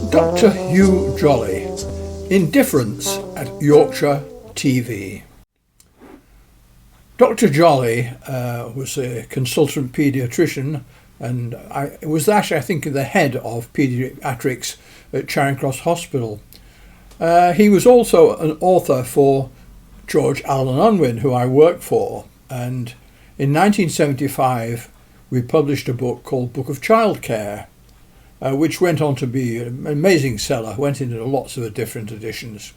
Dr. Hugh Jolly, Indifference at Yorkshire TV. Dr. Jolly was a consultant paediatrician, and was actually, I think, the head of paediatrics at Charing Cross Hospital. He was also an author for George Allen and Unwin, who I worked for, and in 1975 we published a book called Book of Childcare, which went on to be an amazing seller, went into lots of different editions.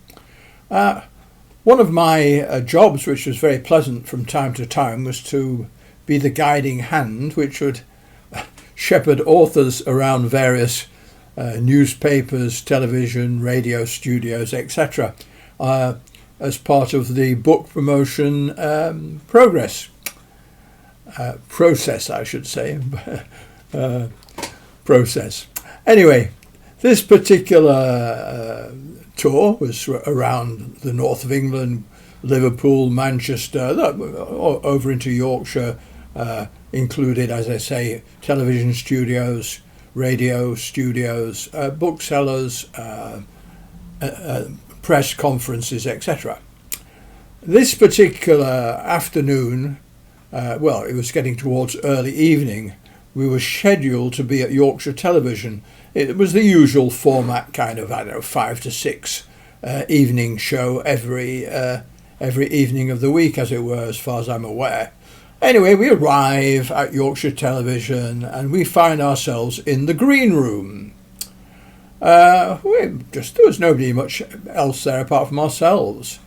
One of my jobs, which was very pleasant from time to time, was to be the guiding hand which would shepherd authors around various newspapers, television, radio studios, etc., as part of the book promotion process, I should say. Process. Anyway, this particular tour was around the north of England, Liverpool, Manchester, over into Yorkshire, included, as I say, television studios, radio studios, booksellers, press conferences, etc. This particular afternoon, it was getting towards early evening, we were scheduled to be at Yorkshire Television. It was the usual format, kind of, 5 to 6 evening show every evening of the week, as it were, as far as I'm aware. Anyway, we arrive at Yorkshire Television and we find ourselves in the green room. There was nobody much else there apart from ourselves.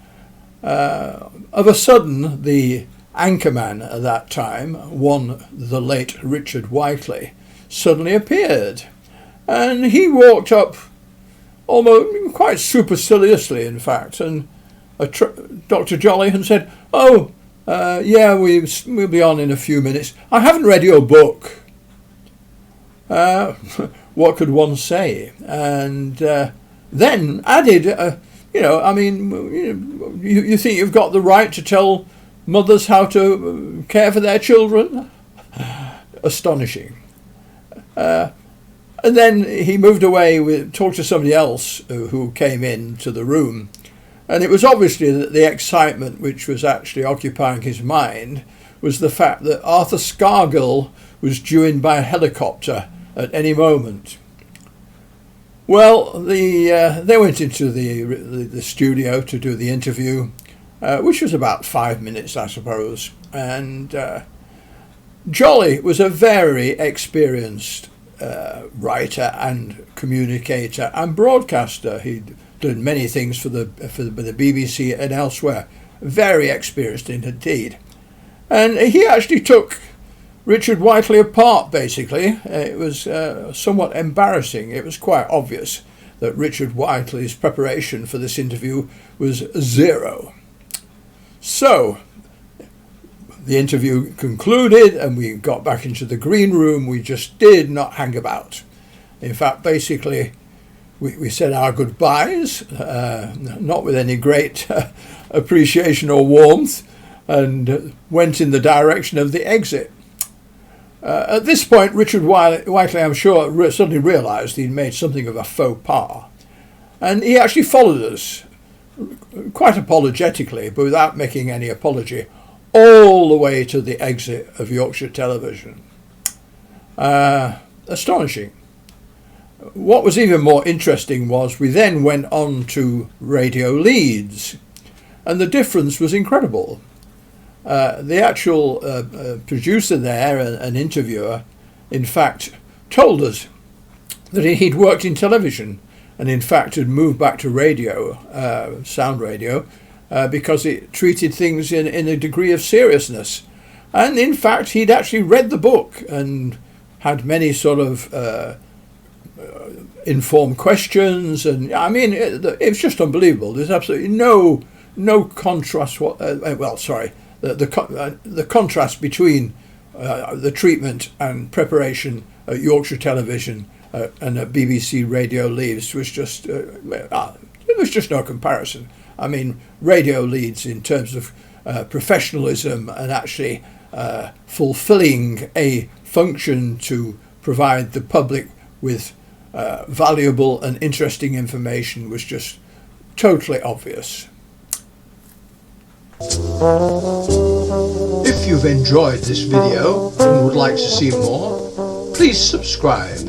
Of a sudden, the anchorman at that time, the late Richard Whiteley, suddenly appeared, and he walked up almost quite superciliously, in fact, and Dr. Jolly, and said, we'll be on in a few minutes. I haven't read your book. What could one say? And then added, you think you've got the right to tell mothers how to care for their children? Astonishing. And then he moved away, talked to somebody else who came into the room, and it was obviously that the excitement which was actually occupying his mind was the fact that Arthur Scargill was due in by a helicopter at any moment. Well, they went into the studio to do the interview, which was about 5 minutes, I suppose, and Jolly was a very experienced writer and communicator and broadcaster. He'd done many things for the BBC and elsewhere. Very experienced indeed. And he actually took Richard Whiteley apart, basically. It was somewhat embarrassing. It was quite obvious that Richard Whiteley's preparation for this interview was zero. So the interview concluded and we got back into the green room. We just did not hang about. In fact, basically, we said our goodbyes, not with any great appreciation or warmth, and went in the direction of the exit. At this point, Richard Whiteley, I'm sure, suddenly realised he'd made something of a faux pas, and he actually followed us, quite apologetically, but without making any apology, all the way to the exit of Yorkshire Television. Astonishing. What was even more interesting was we then went on to Radio Leeds, and the difference was incredible. The actual producer there, an interviewer, in fact, told us that he'd worked in television and in fact had moved back to radio, sound radio, because it treated things in a degree of seriousness. And in fact, he'd actually read the book and had many sort of informed questions. And I mean, it's just unbelievable. There's absolutely no contrast. The contrast between the treatment and preparation at Yorkshire Television and at BBC Radio Leeds was just there was just no comparison. I mean, Radio Leeds, in terms of professionalism and actually fulfilling a function to provide the public with valuable and interesting information was just totally obvious. If you've enjoyed this video and would like to see more, please subscribe.